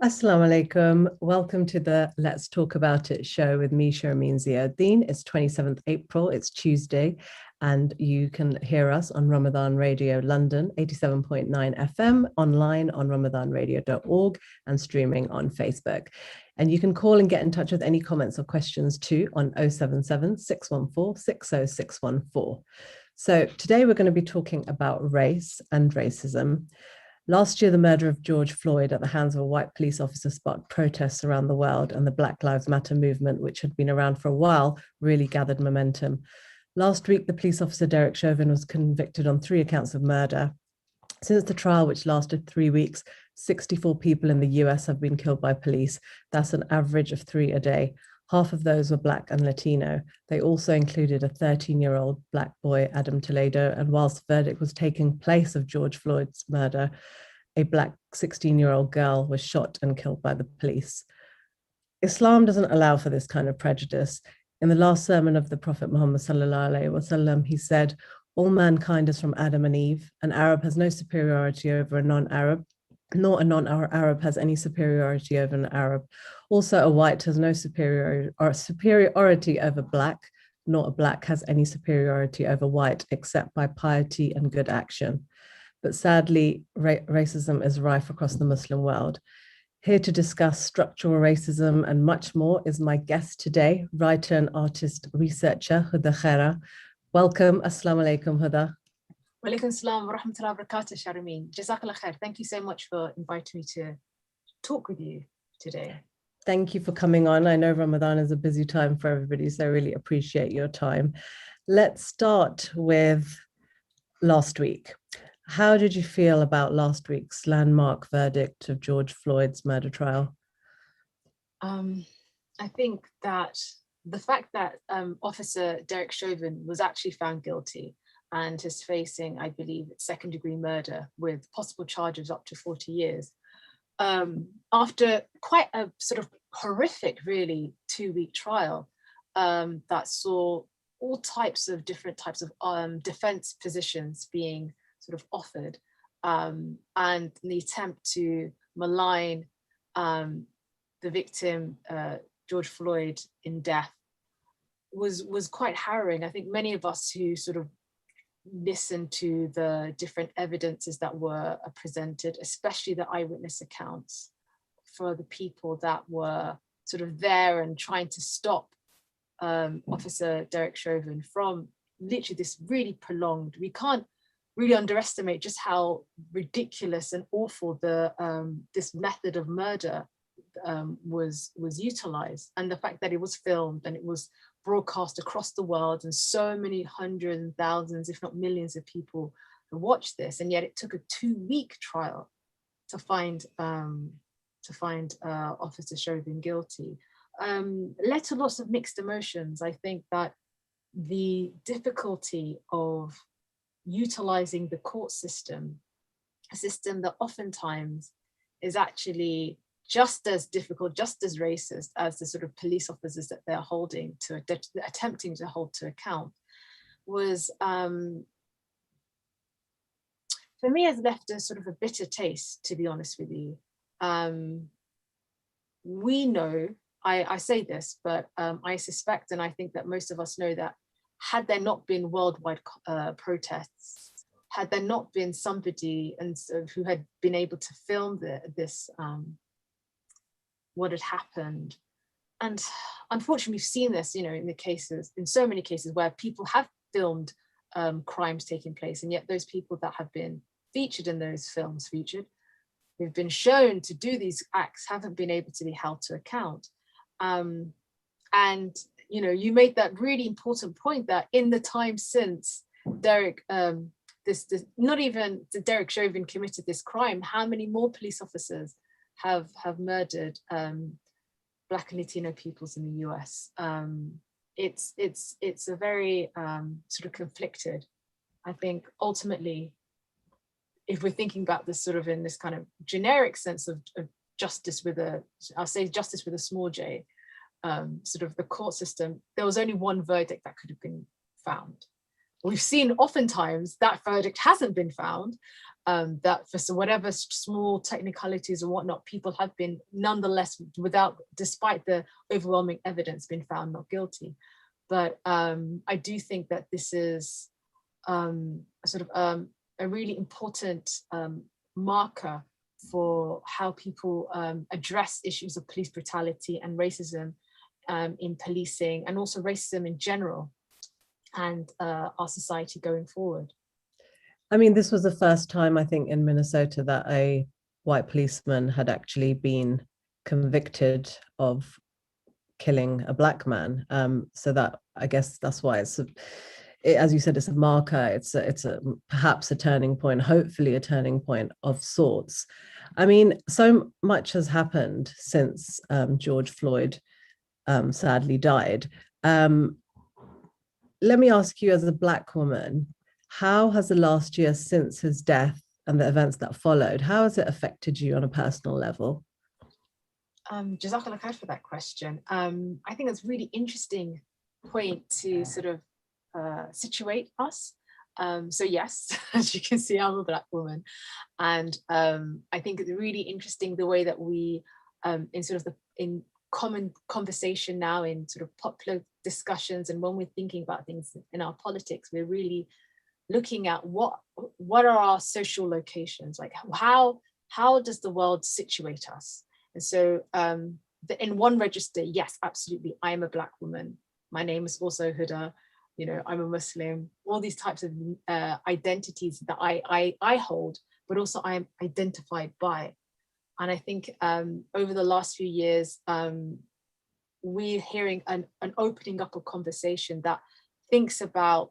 Assalamu alaikum. Welcome to the Let's Talk About It show with me, Sharmeen Ziaddun. It's 27th April, it's Tuesday, and you can hear us on Ramadan Radio London, 87.9 FM, online on ramadanradio.org, and streaming on Facebook. And you can call and get in touch with any comments or questions too on 077 614 60614. So today we're going to be talking about race and racism. Last year, the murder of George Floyd at the hands of a white police officer sparked protests around the world, and the Black Lives Matter movement, which had been around for a while, really gathered momentum. Last week, the police officer Derek Chauvin was convicted on 3 accounts of murder. Since the trial, which lasted 3 weeks, 64 people in the US have been killed by police. That's an average of 3 a day. Half of those were Black and Latino. They also included a 13-year-old Black boy, Adam Toledo, and whilst the verdict was taking place of George Floyd's murder, a Black 16-year-old girl was shot and killed by the police. Islam doesn't allow for this kind of prejudice. In the last sermon of the Prophet Muhammad sallallahu alaihi wasallam, he said, "All mankind is from Adam and Eve. An Arab has no superiority over a non-Arab, nor a non-Arab has any superiority over an Arab. Also, a white has no superiority over Black, nor a Black has any superiority over white, except by piety and good action." But sadly, racism is rife across the Muslim world. Here to discuss structural racism and much more is my guest today, writer and artist researcher, Hudda Khaireh. Welcome. Assalamu alaikum, Hudda. Walaikum salam wa rahmatullahi wa barakatuh, Sharmeen. Jazakallah khair. Thank you so much for inviting me to talk with you today. Thank you for coming on. I know Ramadan is a busy time for everybody, so I really appreciate your time. Let's start with last week. How did you feel about last week's landmark verdict of George Floyd's murder trial? I think that the fact that Officer Derek Chauvin was actually found guilty and is facing, I believe, second-degree murder with possible charges up to 40 years, after quite a sort of horrific, really, 2-week trial that saw all types of different types of defense positions being sort of offered, and the attempt to malign the victim, George Floyd, in death was quite harrowing. I think many of us who sort of listened to the different evidences that were presented, especially the eyewitness accounts for the people that were sort of there and trying to stop Officer Derek Chauvin from literally this really prolonged, we can't really underestimate just how ridiculous and awful this method of murder was utilized, and the fact that it was filmed and it was broadcast across the world, and so many hundreds and thousands, if not millions, of people watched this, and yet it took a 2-week trial to find Officer Chauvin guilty. Led to lots of mixed emotions. I think that the difficulty of utilizing the court system, a system that oftentimes is actually just as difficult, just as racist as the sort of police officers that they're attempting to hold to account, was, for me, has left a sort of a bitter taste, to be honest with you. We know, I say this, but I suspect, and I think that most of us know, that had there not been worldwide protests, had there not been somebody who had been able to film this, what had happened. And unfortunately, we've seen this, in so many cases where people have filmed crimes taking place, and yet those people that have been featured in those films, who've been shown to do these acts, haven't been able to be held to account. And you made that really important point that in the time since Derek, not even Derek Chauvin committed this crime, how many more police officers have murdered Black and Latino peoples in the US? It's a very sort of conflicted. I think ultimately, if we're thinking about this sort of in this kind of generic sense of justice I'll say justice with a small j, sort of the court system, there was only one verdict that could have been found. We've seen oftentimes that verdict hasn't been found, that for whatever small technicalities and whatnot, people have been nonetheless, despite the overwhelming evidence, been found not guilty. But I do think that this is a really important marker for how people address issues of police brutality and racism in policing, and also racism in general, and our society going forward. I mean, this was the first time, I think, in Minnesota that a white policeman had actually been convicted of killing a black man. So that, I guess that's why as you said, it's a marker. It's perhaps a turning point, hopefully a turning point of sorts. I mean, so much has happened since George Floyd sadly died. Let me ask you, as a black woman, how has the last year since his death and the events that followed, how has it affected you on a personal level? Jazakallah khair for that question. I think it's a really interesting point to sort of situate us. So yes, as you can see, I'm a black woman. And I think it's really interesting the way that we, in common conversation now, in sort of popular discussions, and when we're thinking about things in our politics, we're really looking at what are our social locations, like how does the world situate us? And so in one register, yes, absolutely, I am a black woman. My name is also Hudda, you know, I'm a Muslim, all these types of identities that I hold, but also I am identified by. And I think over the last few years, we're hearing an opening up of conversation that thinks about,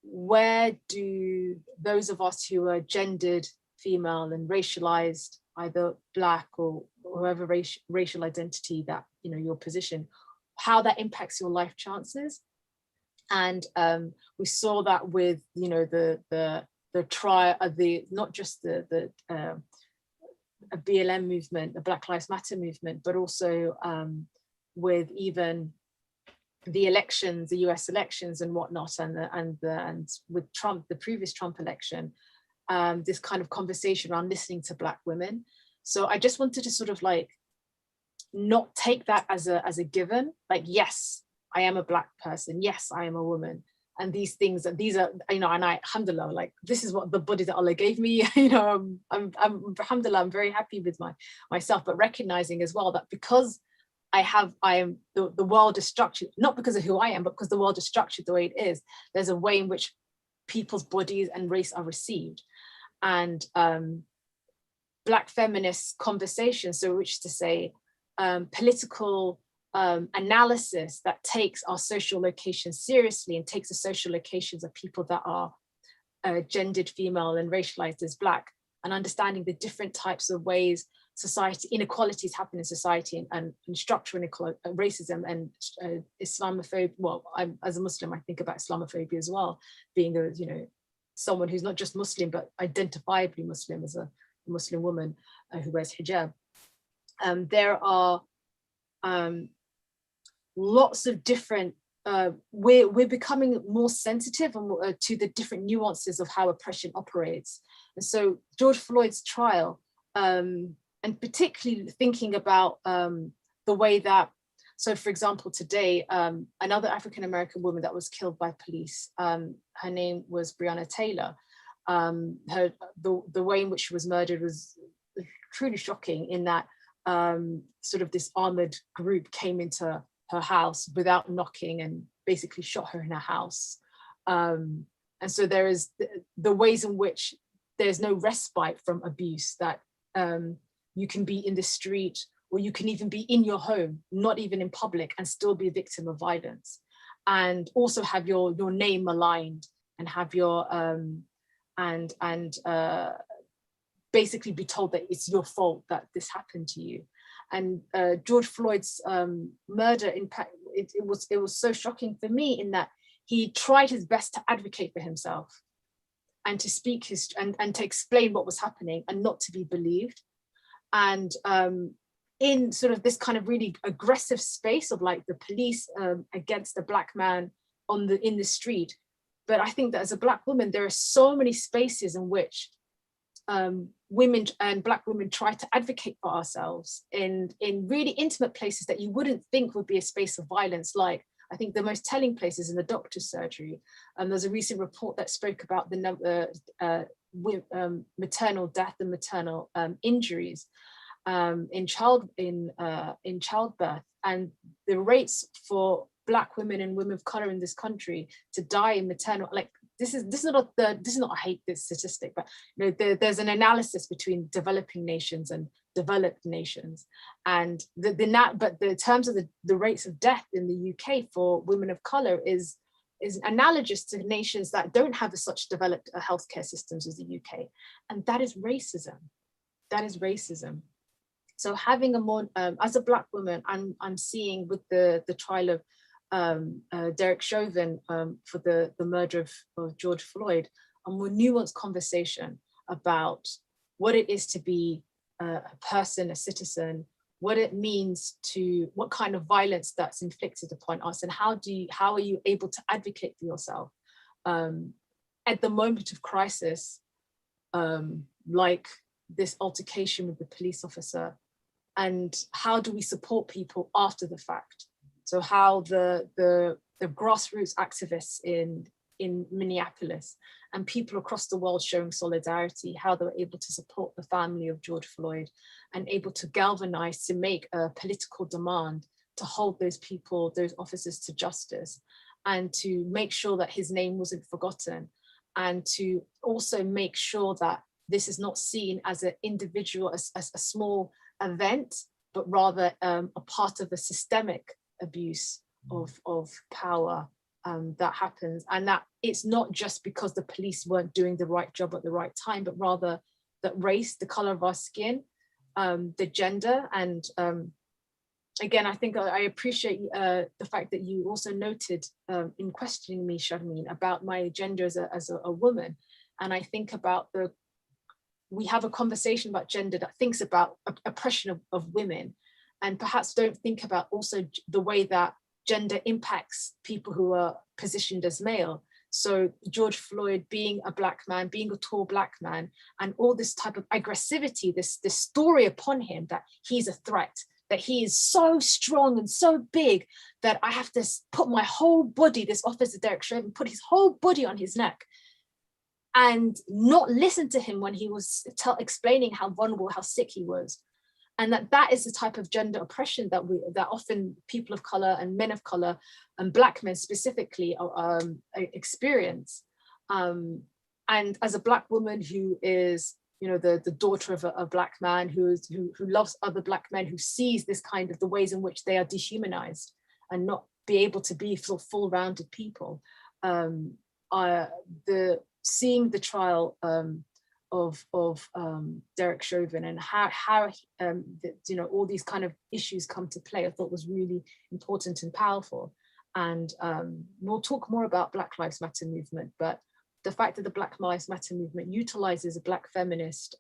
where do those of us who are gendered female and racialized, either black or whoever racial identity that, you know, your position, how that impacts your life chances. And we saw that with, you know, the trial of not just the BLM movement, the Black Lives Matter movement, but also with even the elections, the US elections and whatnot, and with Trump, the previous Trump election, this kind of conversation around listening to Black women. So I just wanted to sort of like not take that as a given, like, yes, I am a Black person, yes, I am a woman, and these are, you know, and I, alhamdulillah, like, this is what the body that Allah gave me, you know, I'm alhamdulillah, I'm very happy with myself, but recognizing as well that because the world is structured, not because of who I am, but because the world is structured the way it is, there's a way in which people's bodies and race are received. And Black feminist conversations, so which is to say political analysis that takes our social locations seriously and takes the social locations of people that are gendered female and racialized as Black, and understanding the different types of ways society inequalities happen in society, and structural racism and Islamophobia. Well, as a Muslim, I think about Islamophobia as well, being someone who's not just Muslim but identifiably Muslim, as a Muslim woman who wears hijab. There are lots of different. We're becoming more sensitive to the different nuances of how oppression operates, and so George Floyd's trial. And particularly thinking about the way that, so for example, today, another African-American woman that was killed by police, her name was Brianna Taylor. The way in which she was murdered was truly shocking, in that sort of this armored group came into her house without knocking and basically shot her in her house. And so there is the ways in which there's no respite from abuse, that you can be in the street, or you can even be in your home, not even in public, and still be a victim of violence, and also have your name maligned, and have your basically be told that it's your fault that this happened to you. And George Floyd's murder, it was so shocking for me, in that he tried his best to advocate for himself and to speak and to explain what was happening, and not to be believed. And in sort of this kind of really aggressive space of like the police against a Black man in the street. But I think that as a Black woman, there are so many spaces in which women and Black women try to advocate for ourselves in really intimate places that you wouldn't think would be a space of violence. Like, I think the most telling places in the doctor's surgery. There's a recent report that spoke about the number maternal death and maternal injuries in childbirth, and the rates for Black women and women of color in this country to die in maternal, like, this is not I hate this statistic, but you know, there's an analysis between developing nations and developed nations, and the terms of the rates of death in the UK for women of color is analogous to nations that don't have such developed healthcare systems as the UK, and that is racism. That is racism. So having a more, as a Black woman, I'm seeing with the trial of Derek Chauvin for the murder of George Floyd, a more nuanced conversation about what it is to be a person, a citizen, what it means to, what kind of violence that's inflicted upon us, and how are you able to advocate for yourself at the moment of crisis, like this altercation with the police officer, and how do we support people after the fact? So how the grassroots activists in Minneapolis and people across the world showing solidarity, how they were able to support the family of George Floyd and able to galvanize to make a political demand to hold those people, those officers to justice, and to make sure that his name wasn't forgotten, and to also make sure that this is not seen as an individual, as a small event, but rather a part of a systemic abuse of power that happens, and that it's not just because the police weren't doing the right job at the right time, but rather that race, the color of our skin, the gender, and again, I think I appreciate the fact that you also noted in questioning me, Sharmeen, about my gender as a woman, and I think about we have a conversation about gender that thinks about oppression of women, and perhaps don't think about also the way that gender impacts people who are positioned as male. So George Floyd being a Black man, being a tall Black man, and all this type of aggressivity, this story upon him that he's a threat, that he is so strong and so big that I have to put my whole body, this officer Derek Chauvin put his whole body on his neck, and not listen to him when he was explaining how vulnerable, how sick he was. And that is the type of gender oppression that often people of color and men of color and Black men specifically experience. And as a Black woman who is, you know, the daughter of a Black man who loves other Black men, who sees this kind of the ways in which they are dehumanized and not be able to be sort of full-rounded people, seeing the trial of Derek Chauvin and how you know, all these kind of issues come to play, I thought was really important and powerful. And we'll talk more about Black Lives Matter movement, but the fact that the Black Lives Matter movement utilizes a Black feminist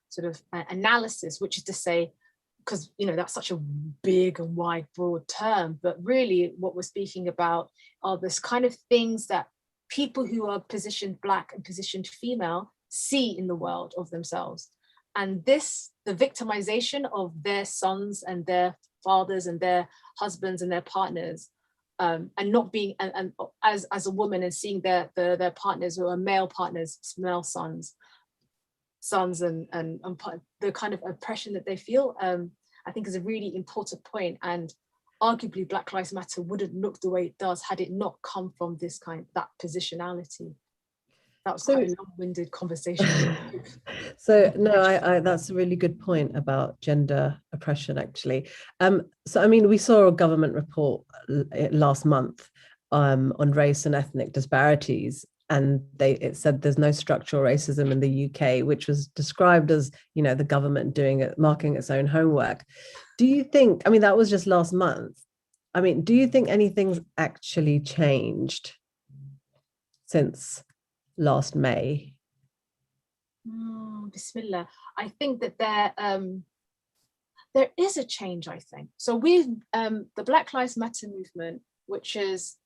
sort of analysis, which is to say, because you know that's such a big and wide, broad term, but really what we're speaking about are this kind of things that people who are positioned Black and positioned female see in the world of themselves. And the victimization of their sons and their fathers and their husbands and their partners, and not being, and as a woman and seeing their partners who are male partners, male sons and the kind of oppression that they feel, I think is a really important point. And arguably Black Lives Matter wouldn't look the way it does had it not come from that positionality. That was quite a long-winded conversation. So no, that's a really good point about gender oppression, actually. So I mean, we saw a government report last month on race and ethnic disparities, and it said there's no structural racism in the UK, which was described as, you know, the government marking its own homework. Do you think, I mean, that was just last month. I mean, do you think anything's actually changed since last May? Bismillah. I think that there is a change, I think. So the Black Lives Matter movement, which is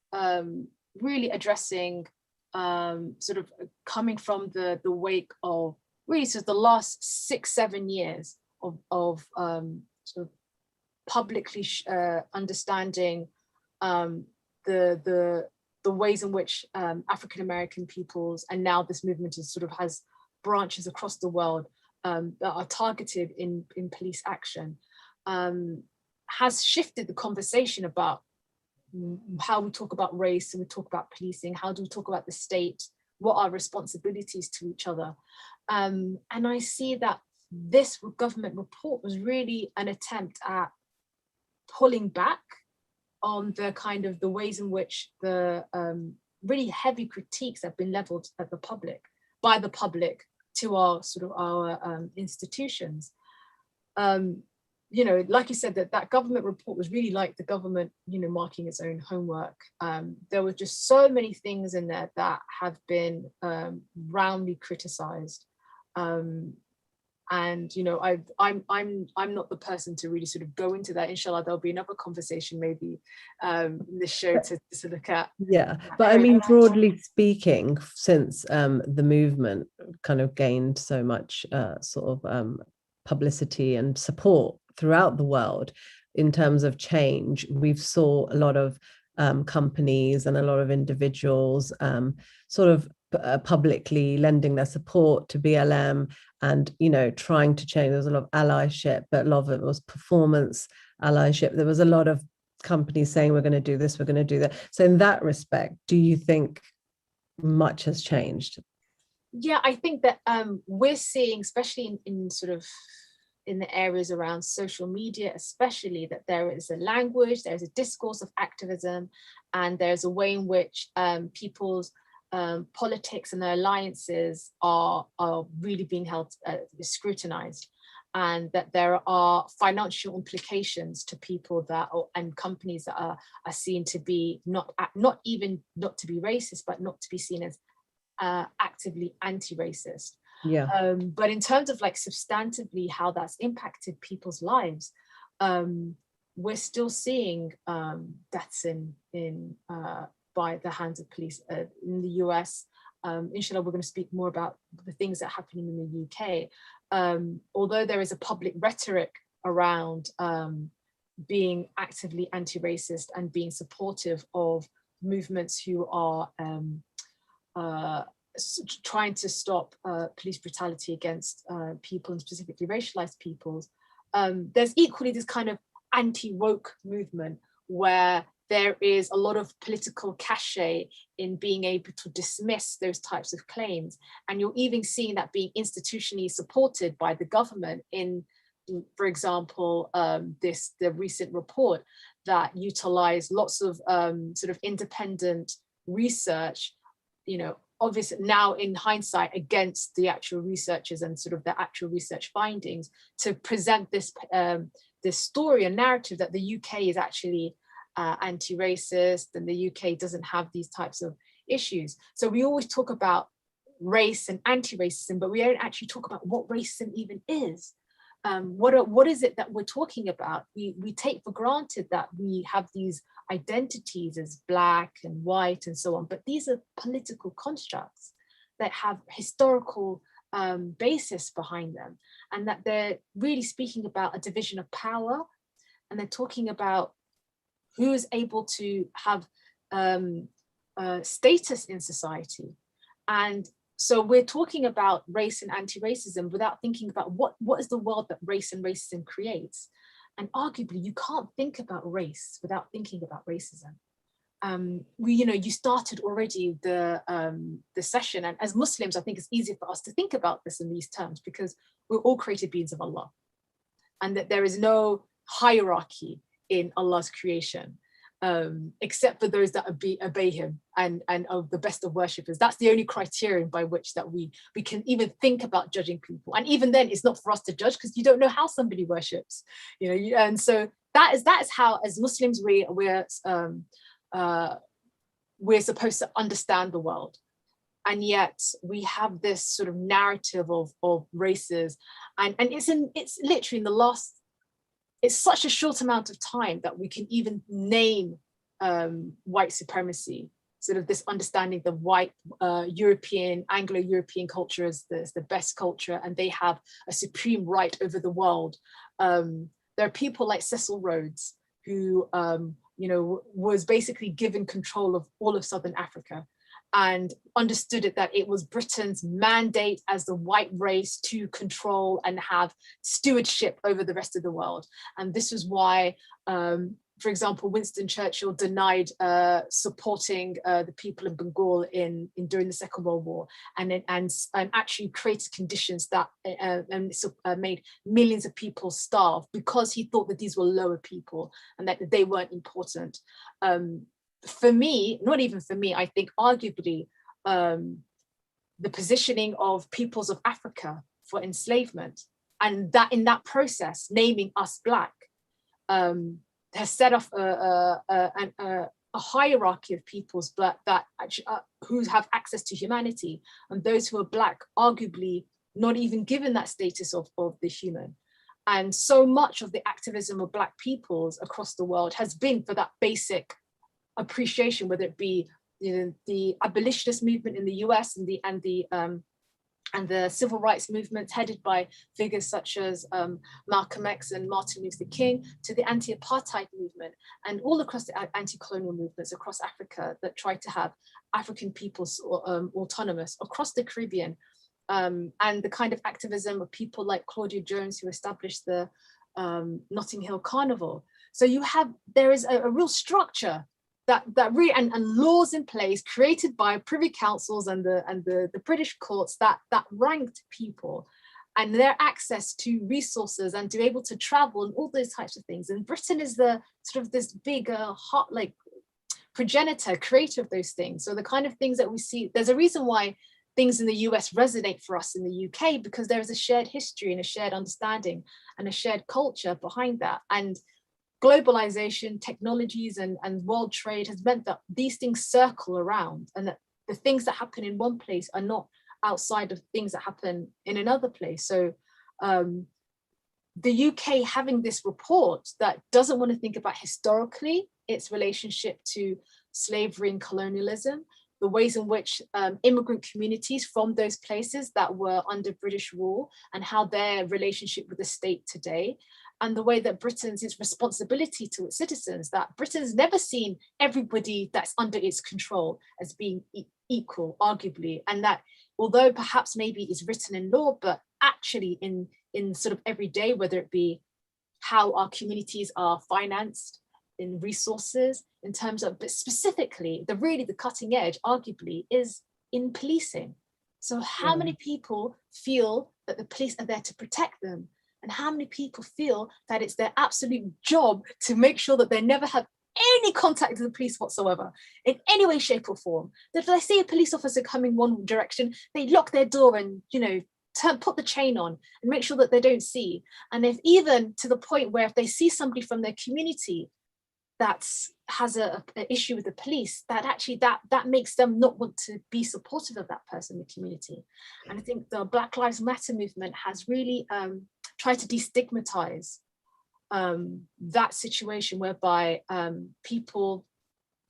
really addressing sort of coming from the wake of really sort of the last 6-7 years of sort of publicly understanding the ways in which African American peoples, and now this movement is sort of has branches across the world that are targeted in police action, has shifted the conversation about how we talk about race and we talk about policing. How do we talk about the state? What are responsibilities to each other? And I see that this government report was really an attempt at pulling back on the kind of the ways in which the really heavy critiques have been leveled at the public, by the public, to our sort of our institutions. You know, like you said, that government report was really like the government, you know, marking its own homework. There were just so many things in there that have been roundly criticized. And you know, I'm not the person to really sort of go into that. Inshallah, there'll be another conversation maybe in this show to look at. Yeah, but I mean, broadly speaking, since the movement kind of gained so much sort of publicity and support throughout the world in terms of change, we've saw a lot of companies and a lot of individuals sort of publicly lending their support to BLM and, you know, trying to change. There was a lot of allyship, but a lot of it was performance allyship. There was a lot of companies saying, we're going to do this, we're going to do that. So in that respect, do you think much has changed? Yeah, I think that we're seeing, especially in sort of in the areas around social media, especially, that there is a language, there's a discourse of activism, and there's a way in which people's politics and their alliances are really being held scrutinized, and that there are financial implications to people that and companies that are seen to be not to be racist, but not to be seen as actively anti-racist. Yeah. But in terms of like substantively how that's impacted people's lives, we're still seeing deaths in by the hands of police in the US. Inshallah, we're going to speak more about the things that are happening in the UK. Although there is a public rhetoric around being actively anti-racist and being supportive of movements who are trying to stop police brutality against people, and specifically racialized peoples, there's equally this kind of anti-woke movement where there is a lot of political cachet in being able to dismiss those types of claims. And you're even seeing that being institutionally supported by the government in, for example, the recent report that utilized lots of sort of independent research, you know, obviously now in hindsight against the actual researchers and sort of the actual research findings, to present this this story and narrative that the UK is actually anti-racist and the UK doesn't have these types of issues. So we always talk about race and anti-racism, but we don't actually talk about what racism even is. What is it that we're talking about? We take for granted that we have these identities as black and white and so on, but these are political constructs that have historical basis behind them, and that they're really speaking about a division of power, and they're talking about who is able to have status in society. And so we're talking about race and anti-racism without thinking about what is the world that race and racism creates. And arguably, you can't think about race without thinking about racism. You started already the session, and as Muslims, I think it's easier for us to think about this in these terms because we're all created beings of Allah, and that there is no hierarchy in Allah's creation, except for those that obey Him and are the best of worshippers. That's the only criterion by which that we can even think about judging people. And even then, it's not for us to judge because you don't know how somebody worships, and so that is how, as Muslims, we're supposed to understand the world. And yet we have this sort of narrative of races, and it's literally in the last, it's such a short amount of time that we can even name white supremacy. sort of this understanding the white European, Anglo-European culture as the best culture, and they have a supreme right over the world. There are people like Cecil Rhodes, who was basically given control of all of Southern Africa, and understood it that it was Britain's mandate as the white race to control and have stewardship over the rest of the world. And this was why, for example, Winston Churchill denied supporting the people of Bengal during the Second World War, and actually created conditions that made millions of people starve, because he thought that these were lower people and that they weren't important. For me, not even for me, I think arguably the positioning of peoples of Africa for enslavement, and that in that process, naming us Black, has set off a hierarchy of peoples, but that actually who have access to humanity, and those who are Black arguably not even given that status of the human. And so much of the activism of Black peoples across the world has been for that basic appreciation, whether it be the abolitionist movement in the US and the civil rights movements headed by figures such as Malcolm X and Martin Luther King, to the anti-apartheid movement, and all across the anti-colonial movements across Africa that try to have African peoples autonomous across the Caribbean, and the kind of activism of people like Claudia Jones, who established the Notting Hill Carnival. So there is a real structure that really, and laws in place created by privy councils and the British courts that ranked people and their access to resources and to be able to travel and all those types of things. And Britain is the sort of this big hot like progenitor, creator of those things. So the kind of things that we see, there's a reason why things in the US resonate for us in the UK, because there is a shared history and a shared understanding and a shared culture behind that. And globalization, technologies, and world trade has meant that these things circle around, and that the things that happen in one place are not outside of things that happen in another place. So the UK having this report that doesn't want to think about historically its relationship to slavery and colonialism, the ways in which immigrant communities from those places that were under British rule and how their relationship with the state today, and the way that Britain's its responsibility to its citizens, that Britain's never seen everybody that's under its control as being equal, arguably, and that although perhaps maybe it's written in law, but actually in sort of every day, whether it be how our communities are financed in resources, in terms of, but specifically, the cutting edge, arguably, is in policing. So how many people feel that the police are there to protect them? And how many people feel that it's their absolute job to make sure that they never have any contact with the police whatsoever, in any way, shape, or form? That if they see a police officer coming one direction, they lock their door and, put the chain on and make sure that they don't see. And if even to the point where if they see somebody from their community that has an issue with the police, that actually that makes them not want to be supportive of that person in the community. And I think the Black Lives Matter movement has really tried to destigmatize that situation whereby people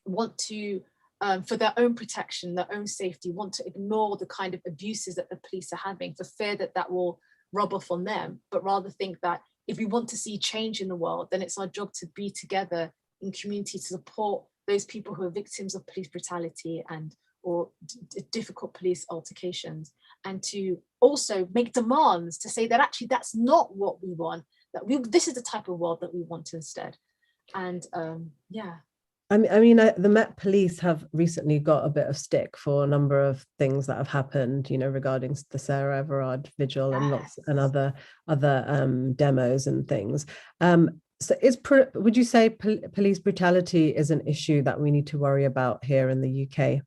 want to, for their own protection, their own safety, want to ignore the kind of abuses that the police are having for fear that will rub off on them, but rather think that if we want to see change in the world, then it's our job to be together in community to support those people who are victims of police brutality or difficult police altercations, and to also make demands to say that actually that's not what we want, this is the type of world that we want instead. And the Met Police have recently got a bit of stick for a number of things that have happened, regarding the Sarah Everard Vigil and lots and other demos and things. So would you say police brutality is an issue that we need to worry about here in the UK?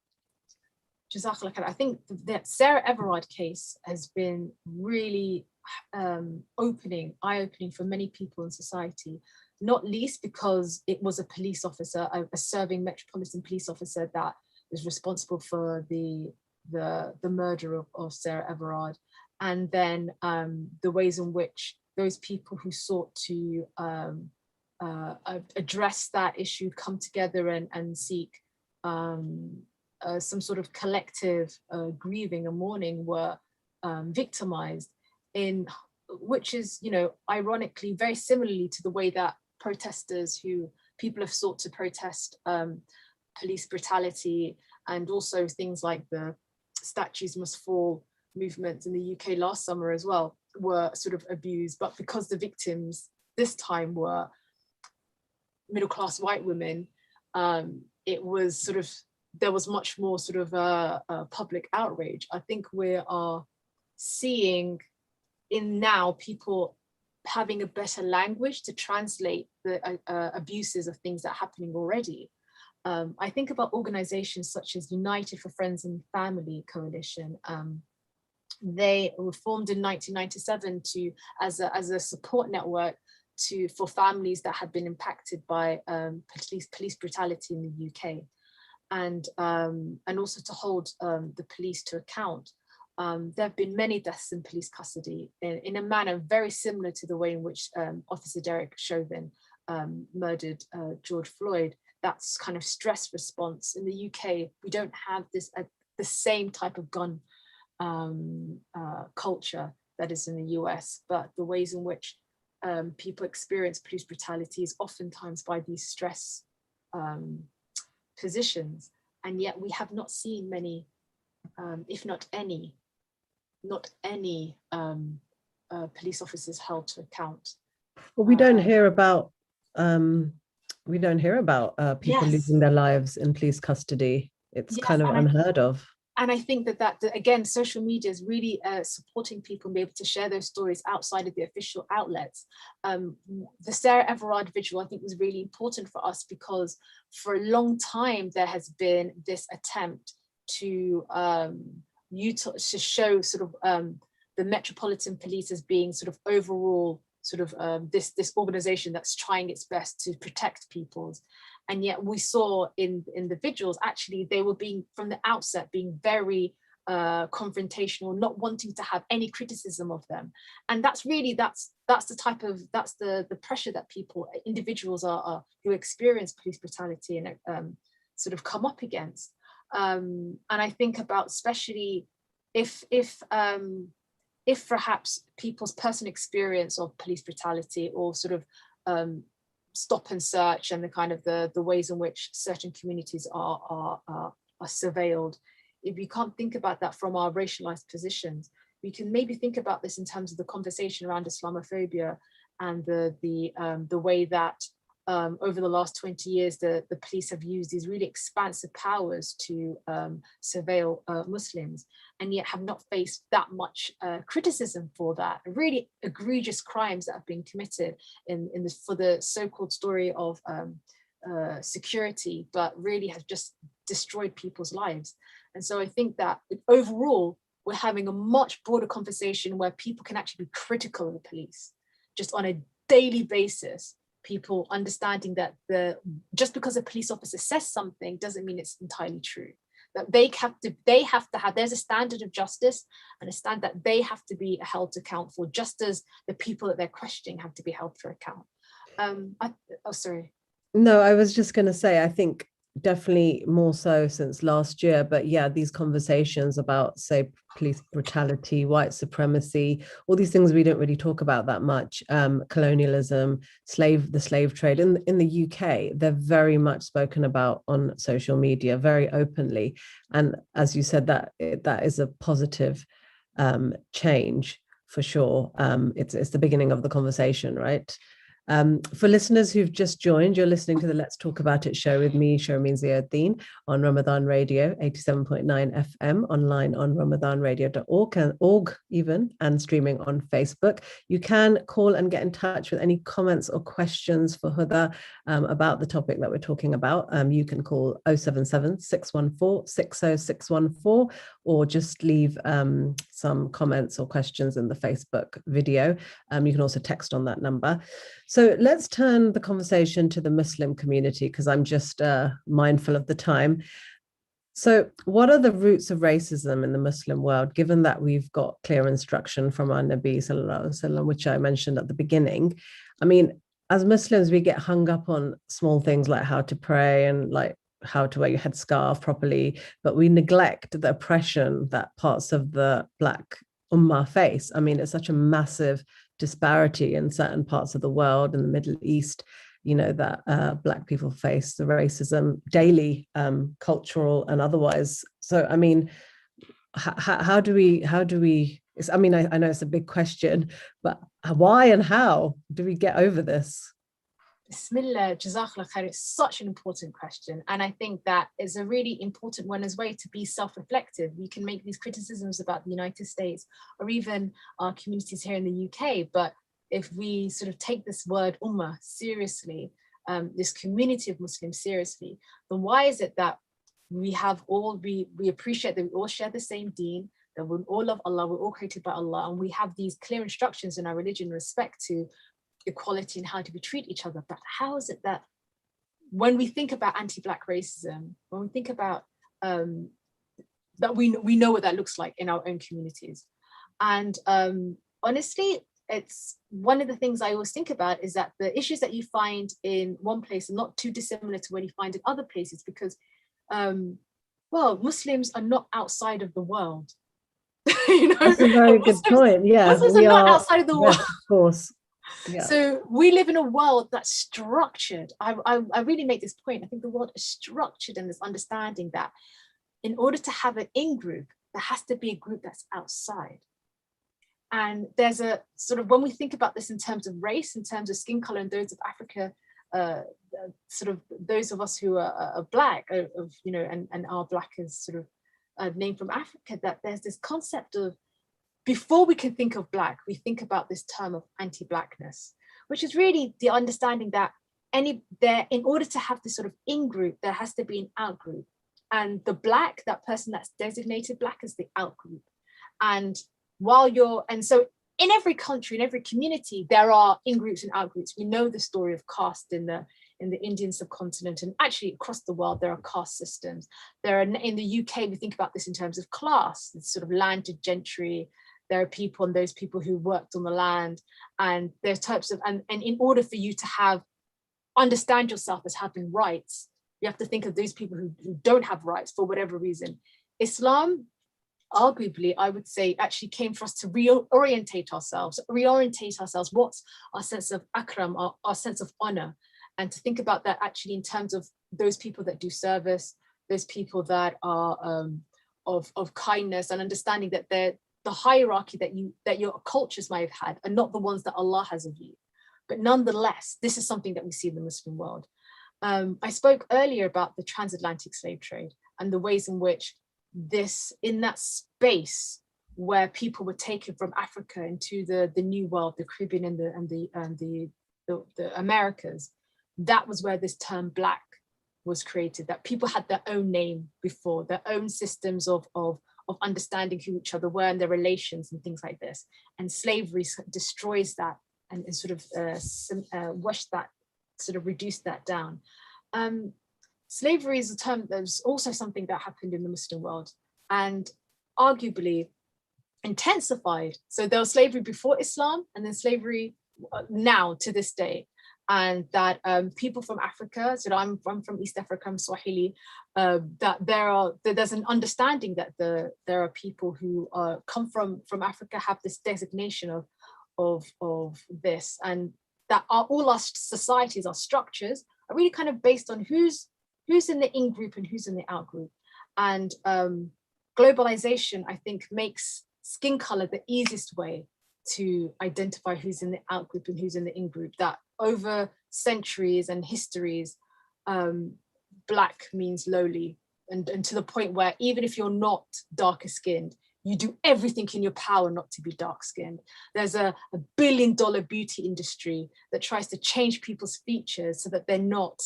Jazakallah khair. I think the Sarah Everard case has been really eye-opening for many people in society, not least because it was a police officer, a serving Metropolitan Police officer that was responsible for the murder of Sarah Everard. And then the ways in which those people who sought to address that issue come together and seek some sort of collective grieving and mourning were victimized, in which is, you know, ironically very similarly to the way that protesters who people have sought to protest police brutality, and also things like the statues must fall movements in the UK last summer as well, were sort of abused. But because the victims this time were middle-class white women, it was sort of, there was much more sort of a public outrage. I think we are seeing in now people having a better language to translate the abuses of things that are happening already. I think about organizations such as United for Friends and Family Coalition. They were formed in 1997 as a support network for families that had been impacted by police brutality in the UK, and also to hold the police to account. There have been many deaths in police custody in a manner very similar to the way in which Officer Derek Chauvin murdered George Floyd. That's kind of stress response. In the UK, we don't have this the same type of gun culture that is in the US, but the ways in which people experience police brutality is oftentimes by these stress positions, and yet we have not seen many, if not any, police officers held to account. Well, we don't hear about people Yes. losing their lives in police custody. It's kind of unheard of. And I think that again, social media is really supporting people and be able to share those stories outside of the official outlets. The Sarah Everard Vigil, I think, was really important for us because for a long time there has been this attempt to show sort of the Metropolitan Police as being sort of overall sort of this organization that's trying its best to protect people's. And yet we saw in the vigils, actually, they were being, from the outset, being very confrontational, not wanting to have any criticism of them. And that's really, that's the pressure that individuals who experience police brutality and sort of come up against. And I think about, especially if perhaps people's personal experience of police brutality, or sort of stop and search, and the kind of the ways in which certain communities are surveilled, if we can't think about that from our racialized positions, we can maybe think about this in terms of the conversation around Islamophobia and the way that over the last 20 years, the police have used these really expansive powers to surveil Muslims, and yet have not faced that much criticism for that. Really egregious crimes that have been committed for the so-called story of security, but really have just destroyed people's lives. And so I think that overall, we're having a much broader conversation where people can actually be critical of the police, just on a daily basis. People understanding that just because a police officer says something doesn't mean it's entirely true. That they have to have, there's a standard of justice and a standard that they have to be held to account for, just as the people that they're questioning have to be held for account. Sorry. No, I was just going to say, I think definitely more so since last year, but yeah, these conversations about, say, police brutality, white supremacy, all these things we don't really talk about that much, colonialism, the slave trade in the UK, they're very much spoken about on social media very openly. And as you said, that is a positive change for sure. It's the beginning of the conversation, right? For listeners who've just joined, you're listening to the Let's Talk About It show with me, Sharmeen Ziaddun, on Ramadan Radio, 87.9 FM, online on ramadanradio.org even, and streaming on Facebook. You can call and get in touch with any comments or questions for Hudda about the topic that we're talking about. You can call 077 614 60614, or just leave some comments or questions in the Facebook video. You can also text on that number. So let's turn the conversation to the Muslim community, because I'm just mindful of the time. So what are the roots of racism in the Muslim world, given that we've got clear instruction from our Nabi Sallallahu Alaihi Wasallam, which I mentioned at the beginning? I mean, as Muslims, we get hung up on small things like how to pray and like how to wear your headscarf properly, but we neglect the oppression that parts of the Black Ummah face. I mean, it's such a massive disparity in certain parts of the world, in the Middle East, you know, that Black people face the racism daily, cultural and otherwise. So, I mean, how do we, I mean, I know it's a big question, but why and how do we get over this? Bismillah, Jazakallah Khair, it's such an important question. And I think that is a really important one as well, to be self-reflective. We can make these criticisms about the United States or even our communities here in the UK, but if we sort of take this word ummah seriously, this community of Muslims seriously, then why is it that we appreciate that we all share the same deen, that we all love Allah, we're all created by Allah, and we have these clear instructions in our religion in respect to equality and how do we treat each other? But how is it that when we think about anti-Black racism, when we think about that we know what that looks like in our own communities? And honestly, it's one of the things I always think about is that the issues that you find in one place are not too dissimilar to what you find in other places, because well, Muslims are not outside of the world. You know, that's a very good point. Yeah, Muslims are not outside of the world. Yes, of course. Yeah. So we live in a world that's structured. I really make this point. I think the world is structured in this understanding that in order to have an in-group, there has to be a group that's outside. And there's a sort of, when we think about this in terms of race, in terms of skin color, and those of Africa, sort of those of us who are Black, you know, and are Black as sort of a name from Africa, that there's this concept of, before we can think of Black, we think about this term of anti-Blackness, which is really the understanding that in order to have this sort of in-group, there has to be an out-group. And the Black, that person that's designated Black, is the out-group. And so in every country, in every community, there are in-groups and out-groups. We know the story of caste in the Indian subcontinent, and actually across the world, there are caste systems. In the UK, we think about this in terms of class, it's sort of landed gentry. There are people, and those people who worked on the land, and there's types of, and in order for you to understand yourself as having rights, you have to think of those people who don't have rights for whatever reason. Islam, arguably, I would say, actually came for us to reorientate ourselves. What's our sense of akram, our sense of honor, and to think about that actually in terms of those people that do service, those people that are of kindness, and understanding that the hierarchy that your cultures might have had are not the ones that Allah has of you. But nonetheless, this is something that we see in the Muslim world. I spoke earlier about the transatlantic slave trade and the ways in which in that space where people were taken from Africa into the New World, the Caribbean and the Americas, that was where this term Black was created, that people had their own name before, their own systems of understanding who each other were and their relations and things like this. And slavery destroys that and sort of reduced that down. Slavery is a term that was also something that happened in the Muslim world and arguably intensified. So there was slavery before Islam and then slavery now to this day. And that people from Africa, so I'm from East Africa, I'm Swahili, that there's an understanding that there are people who come from Africa, have this designation of this, and that all our societies, our structures are really kind of based on who's in the in group and who's in the out group. And globalization, I think, makes skin color the easiest way to identify who's in the out group and who's in the in group. That over centuries and histories, Black means lowly, and to the point where even if you're not darker skinned, you do everything in your power not to be dark skinned. There's a $1 billion beauty industry that tries to change people's features so that they're not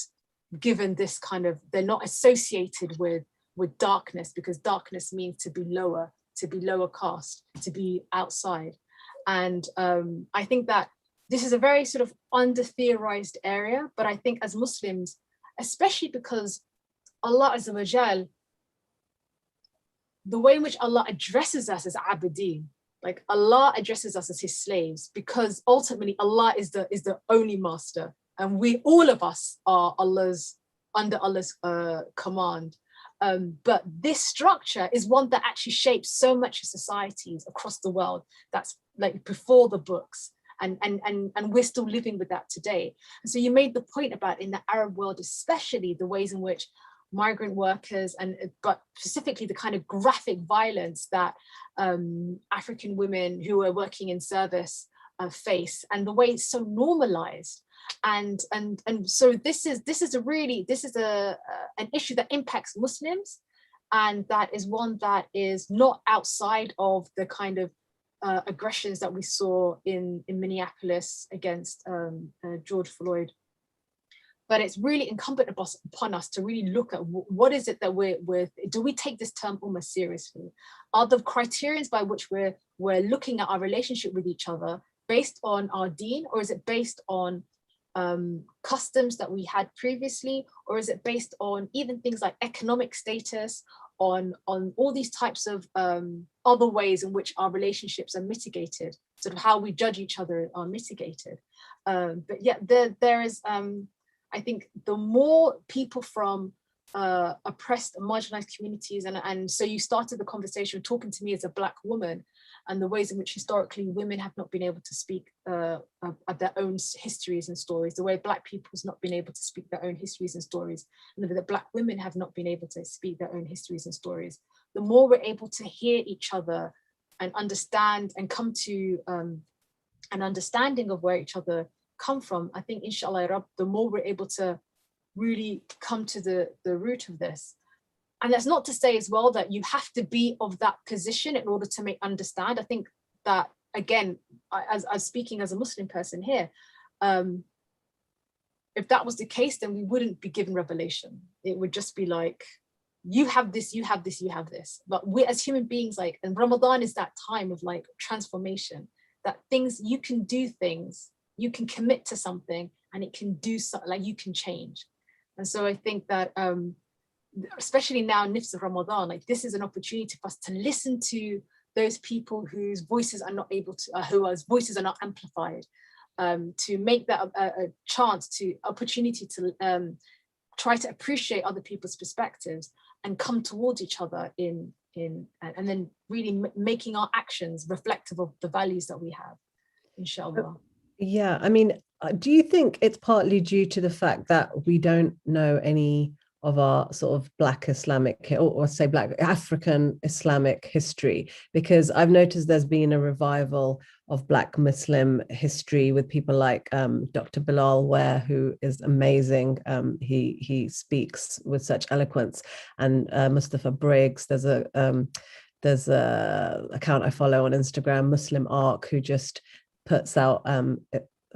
given this kind of, they're not associated with darkness, because darkness means to be lower caste, to be outside. And I think that this is a very sort of under-theorized area, but I think as Muslims, especially because Allah Azza wa Jal, the way in which Allah addresses us as abideen, like Allah addresses us as his slaves, because ultimately Allah is the only master, and all of us are Allah's under Allah's command. But this structure is one that actually shapes so much of societies across the world. That's like before the books, and we're still living with that today. And so you made the point about in the Arab world, especially the ways in which migrant workers, but specifically the kind of graphic violence that African women who are working in service face, and the way it's so normalized. And so this is an issue that impacts Muslims, and that is one that is not outside of the kind of aggressions that we saw in Minneapolis against George Floyd. But it's really incumbent upon us to really look at what is it that do we take this term almost seriously? Are the criterions by which we're looking at our relationship with each other based on our deen, or is it based on customs that we had previously, or is it based on even things like economic status, on all these types of other ways in which our relationships are mitigated, sort of how we judge each other are mitigated. But yeah, there is, I think the more people from oppressed and marginalized communities, and so you started the conversation talking to me as a Black woman, and the ways in which historically women have not been able to speak at their own histories and stories, the way Black people have not been able to speak their own histories and stories, and the way that Black women have not been able to speak their own histories and stories. The more we're able to hear each other and understand and come to an understanding of where each other come from, I think inshallah Rabb, the more we're able to really come to the root of this. And that's not to say as well that you have to be of that position in order to understand. I think that, again, as speaking as a Muslim person here, if that was the case, then we wouldn't be given revelation. It would just be like, you have this, you have this, you have this. But we as human beings, like, and Ramadan is that time of like transformation, that things, you can do things, you can commit to something, and it can do something, like you can change. And so I think that, especially now in Nifs of Ramadan, like this is an opportunity for us to listen to those people whose voices are not able to, whose voices are not amplified, to make that a chance, to opportunity to try to appreciate other people's perspectives and come towards each other and then really making our actions reflective of the values that we have, inshallah. Yeah, I mean, do you think it's partly due to the fact that we don't know any of our sort of Black Islamic, or say Black African Islamic history? Because I've noticed there's been a revival of Black Muslim history with people like Dr. Bilal Ware, who is amazing. He speaks with such eloquence, and Mustafa Briggs. There's a account I follow on Instagram, Muslim Arc, who just puts out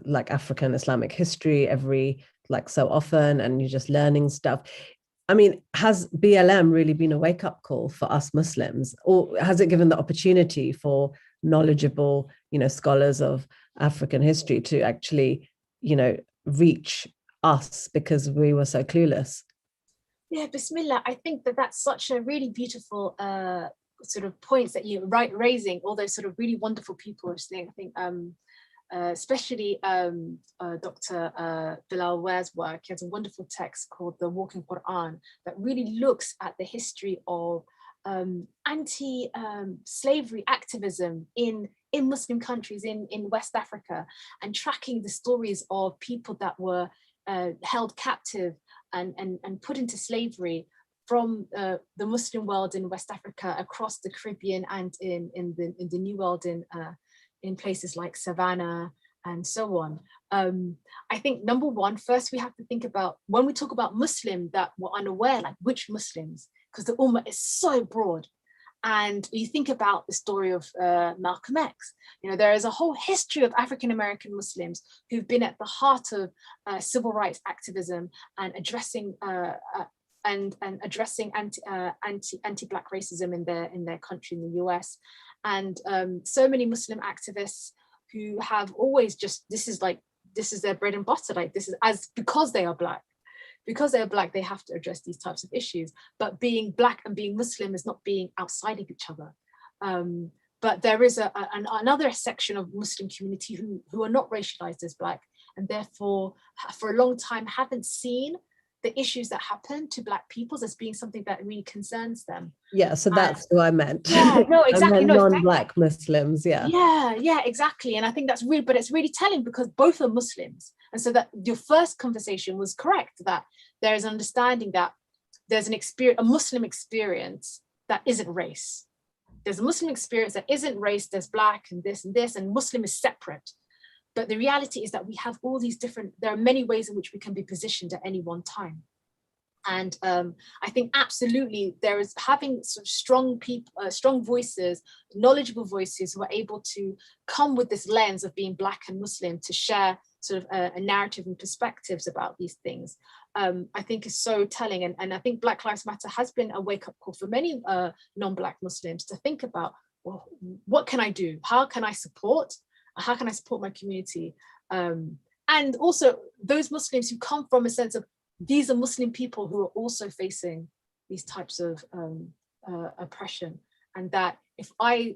like African Islamic history every like so often, and you're just learning stuff. I mean, has BLM really been a wake-up call for us Muslims, or has it given the opportunity for knowledgeable, scholars of African history to actually, reach us because we were so clueless? Yeah, Bismillah. I think that that's such a really beautiful sort of points that you're raising, all those sort of really wonderful people are saying. I think especially Dr. Bilal Ware's work. He has a wonderful text called The Walking Quran that really looks at the history of anti-slavery activism in Muslim countries in West Africa, and tracking the stories of people that were held captive and put into slavery from the Muslim world in West Africa, across the Caribbean, and in the New World in places like Savannah and so on. I think number one, first we have to think about, when we talk about Muslim that we're unaware, like which Muslims, because the Ummah is so broad. And you think about the story of Malcolm X. There is a whole history of African-American Muslims who've been at the heart of civil rights activism and addressing anti-Black racism in their country, in the US. And so many Muslim activists who have always just, this is their bread and butter, like this is because they are Black. Because they're Black, they have to address these types of issues. But being Black and being Muslim is not being outside of each other. But there is another section of Muslim community who are not racialized as Black, and therefore for a long time haven't seen the issues that happen to Black peoples as being something that really concerns them. Yeah, so that's who I meant. Yeah, no, exactly. I meant no, non-Black Muslims, yeah. Yeah, exactly. And I think that's really, but it's really telling because both are Muslims. And so that your first conversation was correct, that there is understanding that there's an experience, a Muslim experience that isn't race. There's a Muslim experience that isn't race, there's Black and this, and Muslim is separate. But the reality is that we have all these different, there are many ways in which we can be positioned at any one time. And I think absolutely there is having sort of strong people, strong voices, knowledgeable voices who are able to come with this lens of being Black and Muslim to share sort of a narrative and perspectives about these things, I think is so telling. And I think Black Lives Matter has been a wake-up call for many non-Black Muslims to think about, well, what can I do? How can I support? How can I support my community? And also those Muslims who come from a sense of, these are Muslim people who are also facing these types of oppression. And that if I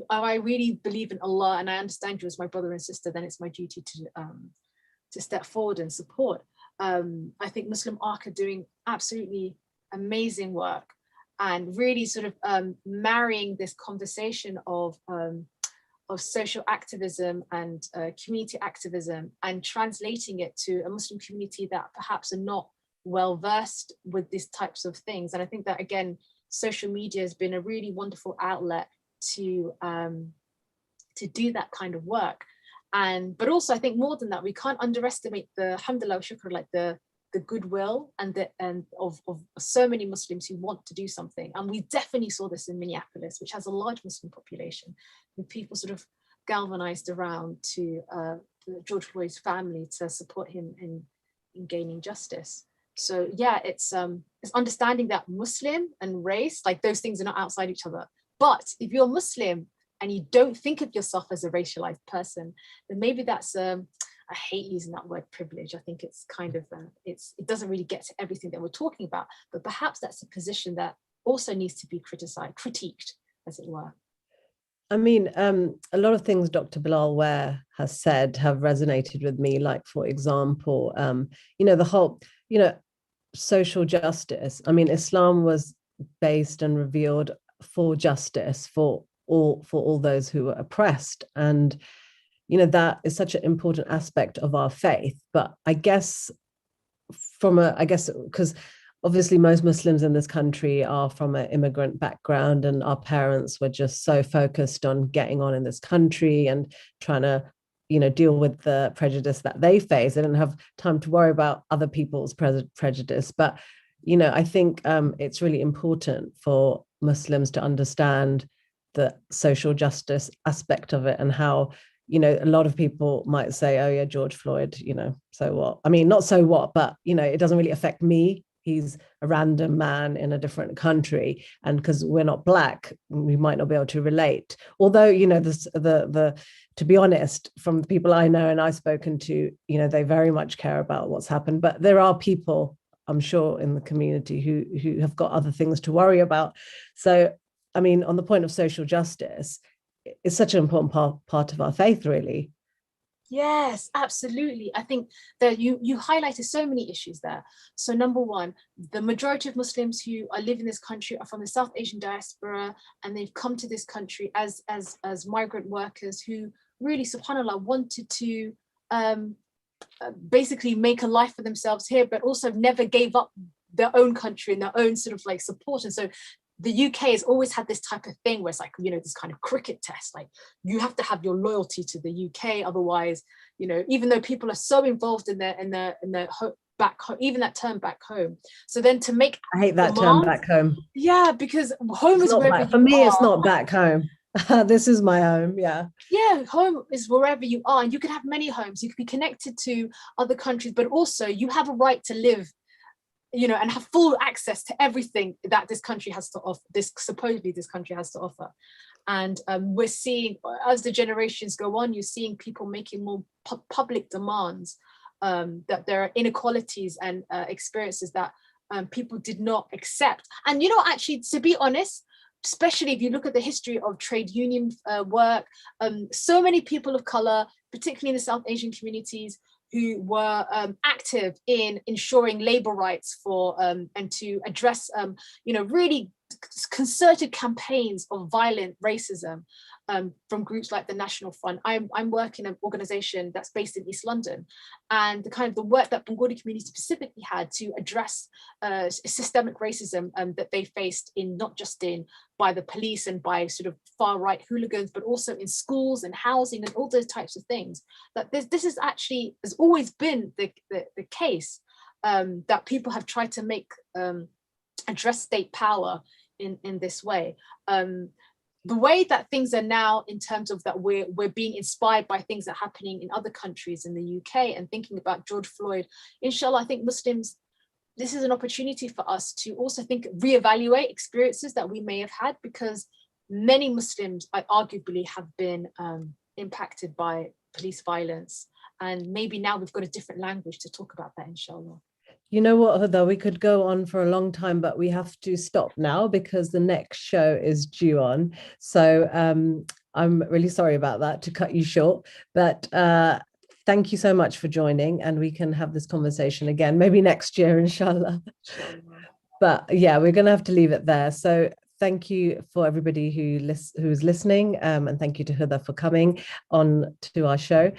really believe in Allah and I understand you as my brother and sister, then it's my duty to step forward and support. I think Muslim Arc are doing absolutely amazing work and really sort of marrying this conversation of social activism and community activism and translating it to a Muslim community that perhaps are not well versed with these types of things. And I think that, again, social media has been a really wonderful outlet to do that kind of work. But also I think more than that, we can't underestimate the, alhamdulillah, shukr, like the goodwill and of so many Muslims who want to do something. And we definitely saw this in Minneapolis, which has a large Muslim population, with people sort of galvanized around to George Floyd's family to support him in gaining justice. So yeah, it's understanding that Muslim and race, like those things are not outside each other. But if you're Muslim and you don't think of yourself as a racialized person, then maybe that's I hate using that word privilege. I think it's kind of, it doesn't really get to everything that we're talking about, but perhaps that's a position that also needs to be critiqued, as it were. I mean, a lot of things Dr. Bilal Ware has said have resonated with me, like, for example, the whole, social justice. I mean, Islam was based and revealed for justice for all those who were oppressed. And that is such an important aspect of our faith. But I guess because obviously most Muslims in this country are from an immigrant background, and our parents were just so focused on getting on in this country and trying to, deal with the prejudice that they face. They didn't have time to worry about other people's prejudice. But, I think it's really important for Muslims to understand the social justice aspect of it, and how, a lot of people might say, oh yeah, George Floyd, so what? I mean, not so what, but, it doesn't really affect me. He's a random man in a different country. And because we're not Black, we might not be able to relate. Although, to be honest, from the people I know and I've spoken to, they very much care about what's happened. But there are people, I'm sure, in the community who have got other things to worry about. So, I mean, on the point of social justice, it's such an important part of our faith, really. Yes, absolutely. I think that you highlighted so many issues there. So number one, the majority of Muslims who are living in this country are from the South Asian diaspora, and they've come to this country as migrant workers who really, subhanAllah, wanted to basically make a life for themselves here, but also never gave up their own country and their own sort of like support. And so the UK has always had this type of thing where it's like, this kind of cricket test, like you have to have your loyalty to the UK. Otherwise, even though people are so involved in their back home, even that term back home. So then to make, I hate that term back home. Yeah, because home is wherever you are. For me, it's not back home. This is my home. Yeah. Yeah, home is wherever you are. And you can have many homes. You can be connected to other countries, but also you have a right to live, and have full access to everything that this country has to offer, supposedly this country has to offer. And we're seeing, as the generations go on, you're seeing people making more public demands, that there are inequalities and experiences that people did not accept. And, actually, to be honest, especially if you look at the history of trade union work, so many people of color, particularly in the South Asian communities, who were active in ensuring labor rights for and to address really concerted campaigns of violent racism from groups like the National Front. I'm working in an organization that's based in East London, and the work that Bengali community specifically had to address systemic racism that they faced not just by the police and by sort of far-right hooligans, but also in schools and housing and all those types of things. That this is actually has always been the case, that people have tried to make address state power in this way. The way that things are now, in terms of that we're being inspired by things that are happening in other countries in the UK, and thinking about George Floyd, inshallah, I think Muslims, this is an opportunity for us to also reevaluate experiences that we may have had, because many Muslims arguably have been impacted by police violence. And maybe now we've got a different language to talk about that, inshallah. You know what, Hudda, we could go on for a long time, but we have to stop now because the next show is due on. So I'm really sorry about that, to cut you short, but thank you so much for joining, and we can have this conversation again, maybe next year, inshallah. But yeah, we're going to have to leave it there. So thank you for everybody who's listening, and thank you to Hudda for coming on to our show.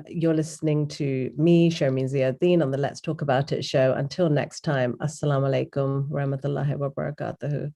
You're listening to me, Sharmeen Ziaddun, on the Let's Talk About It show. Until next time, Assalamu alaikum, rahmatullahi wa barakatuhu.